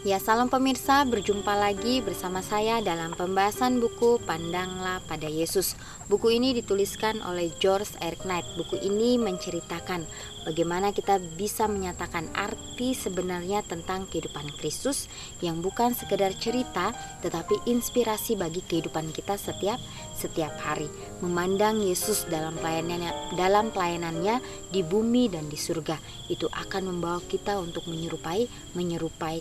Ya, salam pemirsa, berjumpa lagi bersama saya dalam pembahasan buku Pandanglah pada Yesus. Buku ini dituliskan oleh George R. Knight. Buku ini menceritakan bagaimana kita bisa menyatakan arti sebenarnya tentang kehidupan Kristus yang bukan sekedar cerita, tetapi inspirasi bagi kehidupan kita setiap hari. Memandang Yesus dalam pelayanannya di bumi dan di surga, itu akan membawa kita untuk menyerupai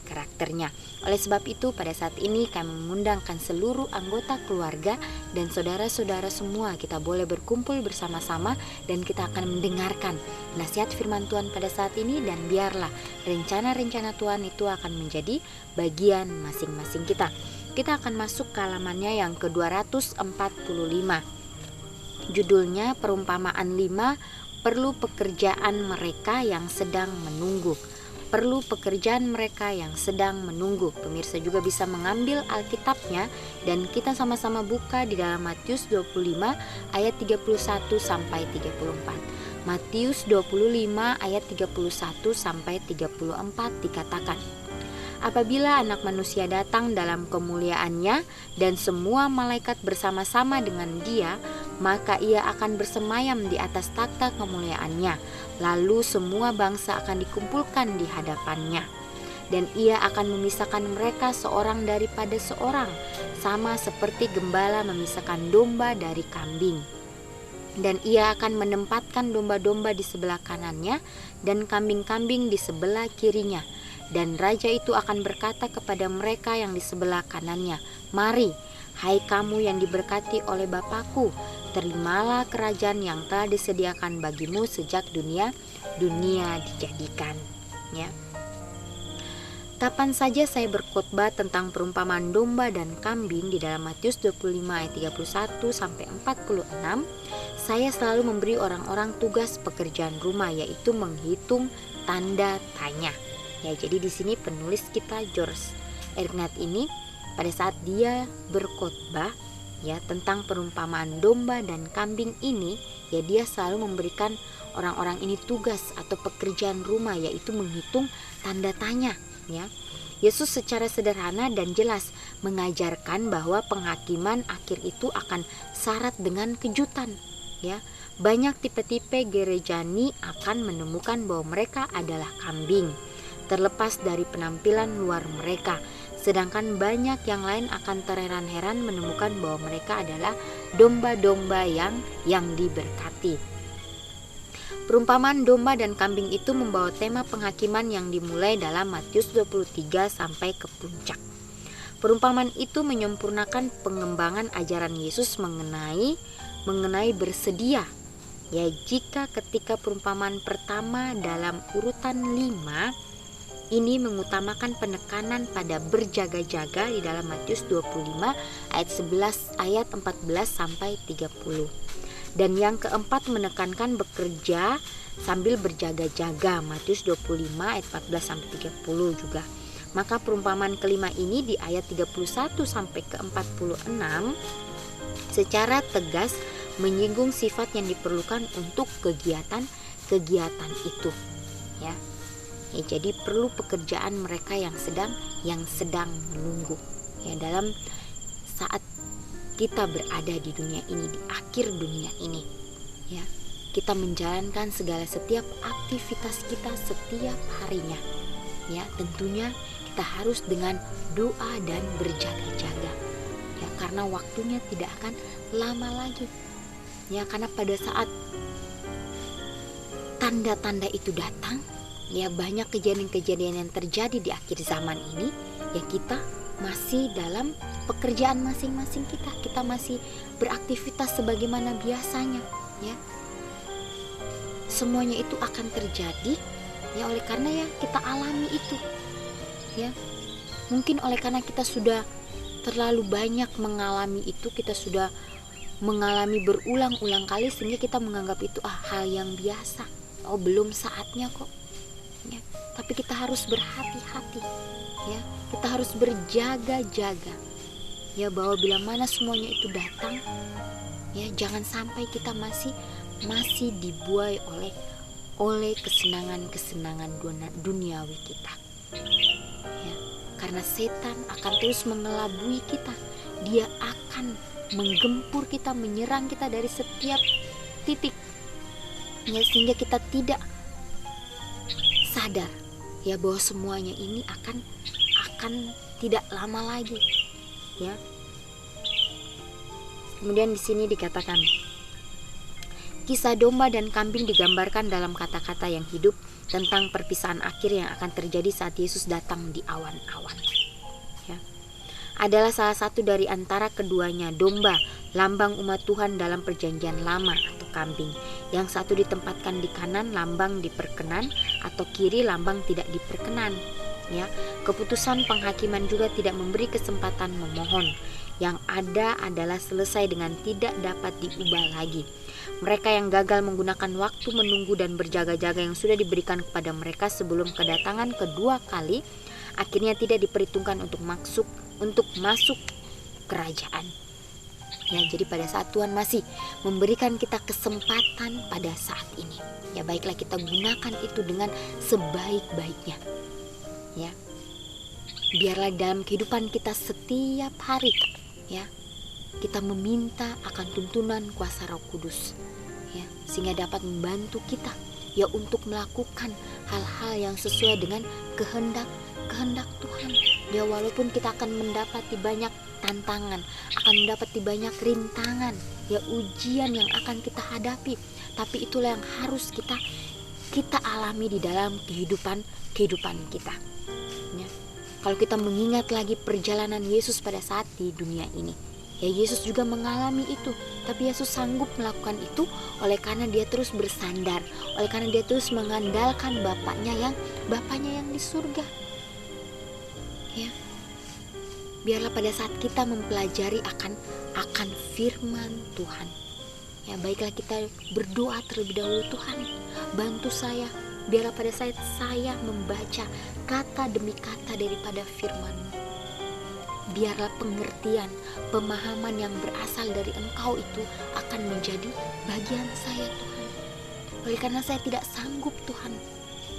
karakternya. Oleh sebab itu, pada saat ini kami mengundangkan seluruh anggota keluarga dan saudara-saudara semua, kita boleh berkumpul bersama-sama dan kita akan mendengarkan nasihat firman Tuhan pada saat ini, dan biarlah rencana-rencana Tuhan itu akan menjadi bagian masing-masing kita. Kita akan masuk ke halamannya yang ke-245. Judulnya Perumpamaan 5, Perlu Pekerjaan Mereka yang Sedang Menunggu. Perlu pekerjaan mereka yang sedang menunggu. Pemirsa juga bisa mengambil Alkitabnya dan kita sama-sama buka di dalam Matius 25 ayat 31 sampai 34. Matius 25 ayat 31 sampai 34 dikatakan, apabila Anak Manusia datang dalam kemuliaannya dan semua malaikat bersama-sama dengan Dia, maka Ia akan bersemayam di atas takhta kemuliaannya. Lalu semua bangsa akan dikumpulkan di hadapannya, dan Ia akan memisahkan mereka seorang daripada seorang, sama seperti gembala memisahkan domba dari kambing. Dan Ia akan menempatkan domba-domba di sebelah kanannya dan kambing-kambing di sebelah kirinya. Dan Raja itu akan berkata kepada mereka yang di sebelah kanannya, mari, hai kamu yang diberkati oleh Bapa-Ku, terimalah kerajaan yang telah disediakan bagimu sejak dunia dijadikan. Ya. Kapan saja saya berkhotbah tentang perumpamaan domba dan kambing di dalam Matius 25 ayat 31 sampai 46, saya selalu memberi orang-orang tugas pekerjaan rumah, yaitu menghitung tanda tanya. Ya, jadi di sini penulis kita George R. Knight ini pada saat dia berkhotbah ya tentang perumpamaan domba dan kambing ini, ya dia selalu memberikan orang-orang ini tugas atau pekerjaan rumah, yaitu menghitung tanda tanya. Ya, Yesus secara sederhana dan jelas mengajarkan bahwa penghakiman akhir itu akan syarat dengan kejutan. Ya, banyak tipe-tipe gerejani akan menemukan bahwa mereka adalah kambing, terlepas dari penampilan luar mereka. Sedangkan banyak yang lain akan terheran-heran menemukan bahwa mereka adalah domba-domba yang diberkati. Perumpamaan domba dan kambing itu membawa tema penghakiman yang dimulai dalam Matius 23 sampai ke puncak. Perumpamaan itu menyempurnakan pengembangan ajaran Yesus mengenai bersedia. Ya, jika ketika perumpamaan pertama dalam urutan 5 ini mengutamakan penekanan pada berjaga-jaga di dalam Matius 25 ayat 14 sampai 30. Dan yang keempat menekankan bekerja sambil berjaga-jaga, Matius 25 ayat 14 sampai 30 juga. Maka perumpamaan kelima ini di ayat 31 sampai ke 46 secara tegas menyinggung sifat yang diperlukan untuk kegiatan itu. Ya. Ya, jadi perlu pekerjaan mereka yang sedang menunggu. Ya, dalam saat kita berada di dunia ini, di akhir dunia ini, ya, kita menjalankan setiap aktivitas kita setiap harinya. Ya, tentunya kita harus dengan doa dan berjaga-jaga. Ya, karena waktunya tidak akan lama lagi. Ya, karena pada saat tanda-tanda itu datang, ya banyak kejadian-kejadian yang terjadi di akhir zaman ini, ya kita masih dalam pekerjaan masing-masing kita masih beraktivitas sebagaimana biasanya, ya. Semuanya itu akan terjadi, ya oleh karena ya kita alami itu, ya. Mungkin oleh karena kita sudah terlalu banyak mengalami itu, kita sudah mengalami berulang-ulang kali sehingga kita menganggap itu hal yang biasa. Oh, belum saatnya kok. Ya, tapi kita harus berhati-hati, ya, kita harus berjaga-jaga, ya, bahwa bila mana semuanya itu datang, ya, jangan sampai kita masih dibuai oleh kesenangan-kesenangan duniawi kita. Ya, karena setan akan terus mengelabui kita. Dia akan menggempur kita, menyerang kita dari setiap titik, ya, sehingga kita tidak sadar ya bahwa semuanya ini akan tidak lama lagi, ya. Kemudian di sini dikatakan, kisah domba dan kambing digambarkan dalam kata-kata yang hidup tentang perpisahan akhir yang akan terjadi saat Yesus datang di awan-awan. Ya. Adalah salah satu dari antara keduanya, domba, lambang umat Tuhan dalam perjanjian lama atau kambing. Yang satu ditempatkan di kanan, lambang diperkenan, atau kiri, lambang tidak diperkenan. Ya. Keputusan penghakiman juga tidak memberi kesempatan memohon. Yang ada adalah selesai dengan tidak dapat diubah lagi. Mereka yang gagal menggunakan waktu menunggu dan berjaga-jaga yang sudah diberikan kepada mereka sebelum kedatangan kedua kali, akhirnya tidak diperhitungkan untuk masuk kerajaan. Ya, jadi pada saat Tuhan masih memberikan kita kesempatan pada saat ini, ya baiklah kita gunakan itu dengan sebaik-baiknya. Ya. Biarlah dalam kehidupan kita setiap hari, ya, kita meminta akan tuntunan kuasa Roh Kudus, ya, sehingga dapat membantu kita, ya, untuk melakukan hal-hal yang sesuai dengan kehendak Tuhan. Ya, walaupun kita akan mendapati banyak tantangan, akan mendapati banyak rintangan, ya, ujian yang akan kita hadapi, tapi itulah yang harus kita alami di dalam kehidupan kita. Ya. Kalau kita mengingat lagi perjalanan Yesus pada saat di dunia ini, ya, Yesus juga mengalami itu, tapi Yesus sanggup melakukan itu oleh karena dia terus bersandar, oleh karena dia terus mengandalkan Bapaknya yang di surga. Ya. Biarlah pada saat kita mempelajari akan firman Tuhan, ya, baiklah kita berdoa terlebih dahulu, Tuhan, bantu saya. Biarlah pada saat saya membaca kata demi kata daripada firman-Mu, biarlah pengertian, pemahaman yang berasal dari Engkau itu akan menjadi bagian saya, Tuhan. Oleh karena saya tidak sanggup, Tuhan.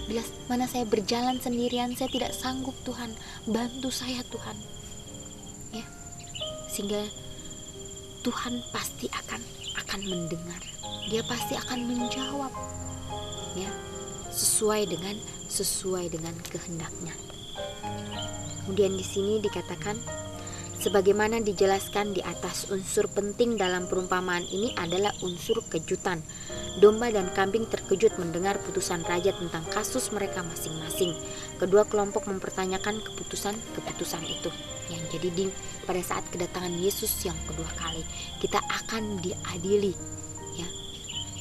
Bila mana saya berjalan sendirian, saya tidak sanggup, Tuhan. Bantu saya, Tuhan. Ya. Sehingga Tuhan pasti akan mendengar. Dia pasti akan menjawab. Ya. Sesuai dengan kehendaknya. Kemudian di sini dikatakan, sebagaimana dijelaskan di atas, unsur penting dalam perumpamaan ini adalah unsur kejutan. Domba dan kambing terkejut mendengar putusan raja tentang kasus mereka masing-masing. Kedua kelompok mempertanyakan keputusan itu. Yang jadi pada saat kedatangan Yesus yang kedua kali, kita akan diadili, ya.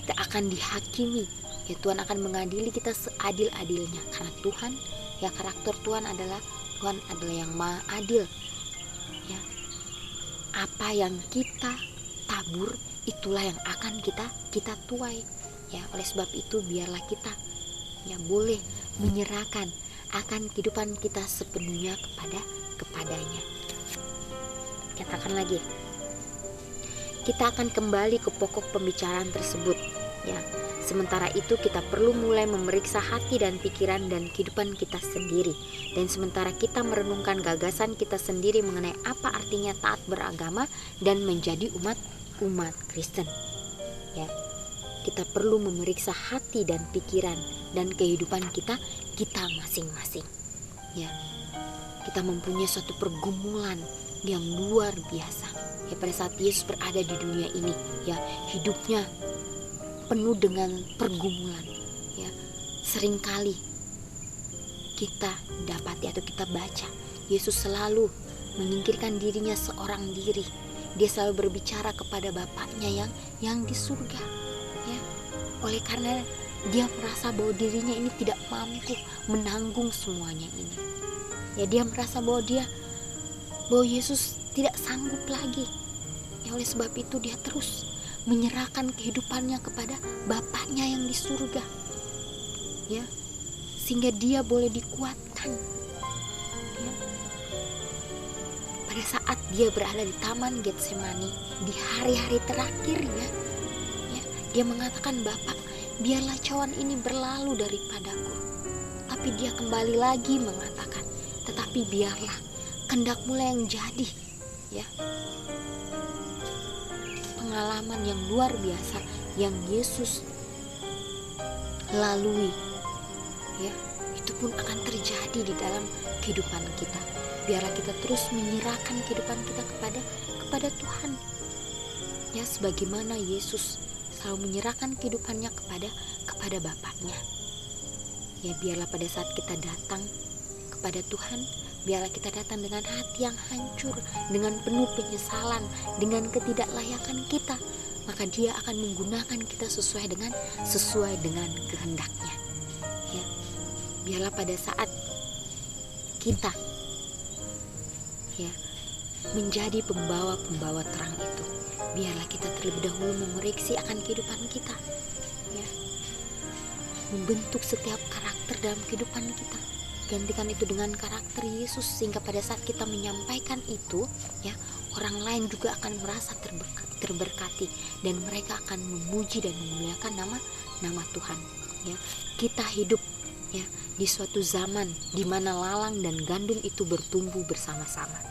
Kita akan dihakimi. Ya, Tuhan akan mengadili kita seadil-adilnya, karena Tuhan, ya, karakter Tuhan adalah yang maha adil. Ya. Apa yang kita tabur itulah yang akan kita tuai. Ya, oleh sebab itu biarlah kita, ya, boleh menyerahkan akan kehidupan kita sepenuhnya kepadanya. Katakan lagi, kita akan kembali ke pokok pembicaraan tersebut, ya. Sementara itu kita perlu mulai memeriksa hati dan pikiran dan kehidupan kita sendiri. Dan sementara kita merenungkan gagasan kita sendiri mengenai apa artinya taat beragama dan menjadi umat Kristen. Ya. Kita perlu memeriksa hati dan pikiran dan kehidupan kita masing-masing. Ya. Kita mempunyai suatu pergumulan yang luar biasa. Ya, pada saat Yesus berada di dunia ini, ya, hidupnya penuh dengan pergumulan, ya. Seringkali kita dapati atau kita baca Yesus selalu menyingkirkan dirinya seorang diri. Dia selalu berbicara kepada Bapaknya yang di surga, ya. Oleh karena dia merasa bahwa dirinya ini tidak mampu menanggung semuanya ini, ya, dia merasa bahwa Yesus tidak sanggup lagi, ya. Oleh sebab itu dia terus menyerahkan kehidupannya kepada Bapaknya yang di surga, ya, sehingga dia boleh dikuatkan, ya. Pada saat dia berada di Taman Getsemani di hari-hari terakhirnya, ya, dia mengatakan, Bapak, biarlah cawan ini berlalu daripadaku. Tapi dia kembali lagi mengatakan, tetapi Tapi biarlah kehendak-Mu yang jadi, ya, pengalaman yang luar biasa yang Yesus lalui, ya, itu pun akan terjadi di dalam kehidupan kita. Biarlah kita terus menyerahkan kehidupan kita kepada Tuhan, ya, sebagaimana Yesus selalu menyerahkan kehidupannya kepada Bapaknya. Ya, biarlah pada saat kita datang kepada Tuhan, biarlah kita datang dengan hati yang hancur, dengan penuh penyesalan, dengan ketidaklayakan kita, maka Dia akan menggunakan kita sesuai dengan kehendaknya. Ya, biarlah pada saat kita, ya, menjadi pembawa terang itu, biarlah kita terlebih dahulu mengoreksi akan kehidupan kita, ya, membentuk setiap karakter dalam kehidupan kita. Gantikan itu dengan karakter Yesus, sehingga pada saat kita menyampaikan itu, ya, orang lain juga akan merasa terberkati dan mereka akan memuji dan memuliakan nama Tuhan. Ya, kita hidup, ya, di suatu zaman di mana lalang dan gandum itu bertumbuh bersama-sama.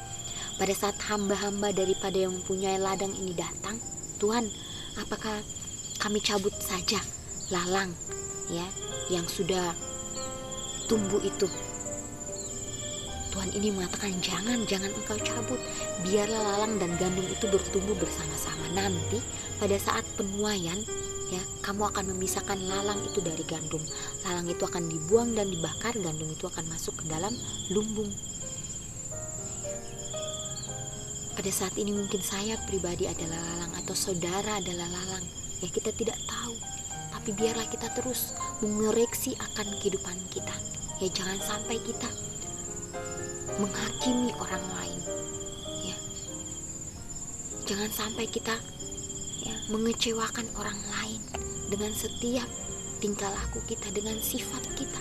Pada saat hamba-hamba daripada yang mempunyai ladang ini datang, Tuhan, apakah kami cabut saja lalang, ya, yang sudah tumbuh itu? Tuhan ini mengatakan, jangan engkau cabut, biarlah lalang dan gandum itu bertumbuh bersama-sama. Nanti pada saat penuaian, ya, kamu akan memisahkan lalang itu dari gandum. Lalang itu akan dibuang dan dibakar, gandum itu akan masuk ke dalam lumbung. Pada saat ini mungkin saya pribadi adalah lalang atau saudara adalah lalang, ya, kita tidak tahu. Tapi biarlah kita terus mengoreksi akan kehidupan kita, ya, jangan sampai kita menghakimi orang lain, ya, jangan sampai kita, ya, mengecewakan orang lain dengan setiap tingkah laku kita, dengan sifat kita,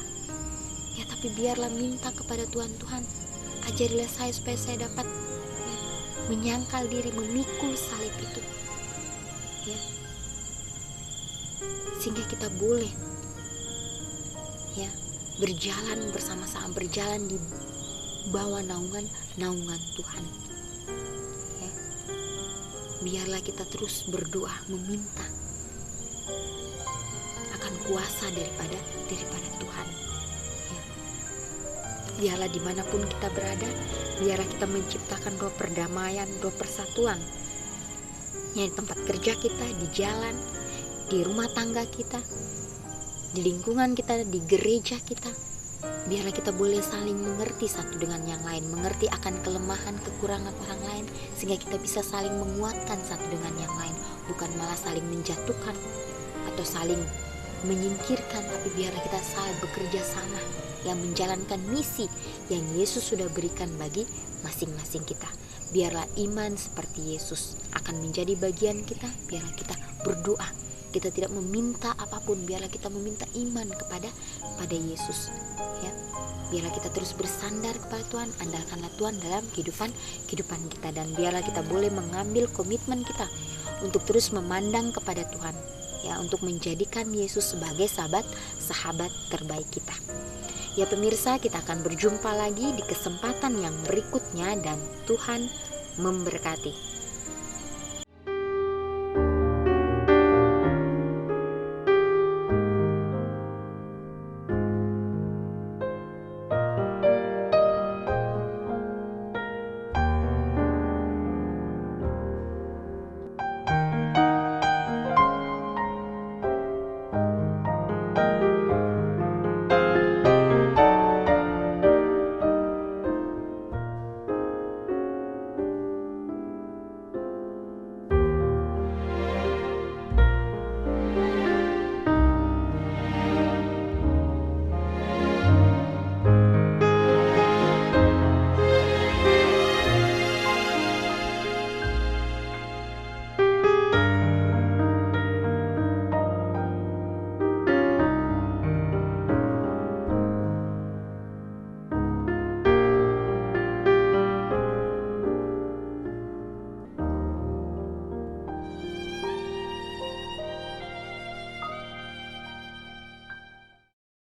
ya. Tapi biarlah minta kepada Tuhan, ajarilah saya supaya saya dapat, ya, menyangkal diri, memikul salib itu, ya, sehingga kita boleh, ya, berjalan bersama-sama, berjalan di bawah naungan Tuhan, ya. Biarlah kita terus berdoa meminta akan kuasa daripada Tuhan, ya. Biarlah dimanapun kita berada, biarlah kita menciptakan roh perdamaian, roh persatuan, ya, di tempat kerja kita, di jalan, di rumah tangga kita, di lingkungan kita, di gereja kita. Biarlah kita boleh saling mengerti satu dengan yang lain, mengerti akan kelemahan, kekurangan orang lain, sehingga kita bisa saling menguatkan satu dengan yang lain, bukan malah saling menjatuhkan atau saling menyingkirkan, tapi biarlah kita saling bekerja sama, yang menjalankan misi yang Yesus sudah berikan bagi masing-masing kita. Biarlah iman seperti Yesus akan menjadi bagian kita. Biarlah kita berdoa, kita tidak meminta apapun, biarlah kita meminta iman kepada Yesus, ya. Biarlah kita terus bersandar kepada Tuhan, andalkanlah Tuhan dalam kehidupan kita, dan biarlah kita boleh mengambil komitmen kita untuk terus memandang kepada Tuhan, ya, untuk menjadikan Yesus sebagai sahabat terbaik kita. Ya pemirsa, kita akan berjumpa lagi di kesempatan yang berikutnya dan Tuhan memberkati.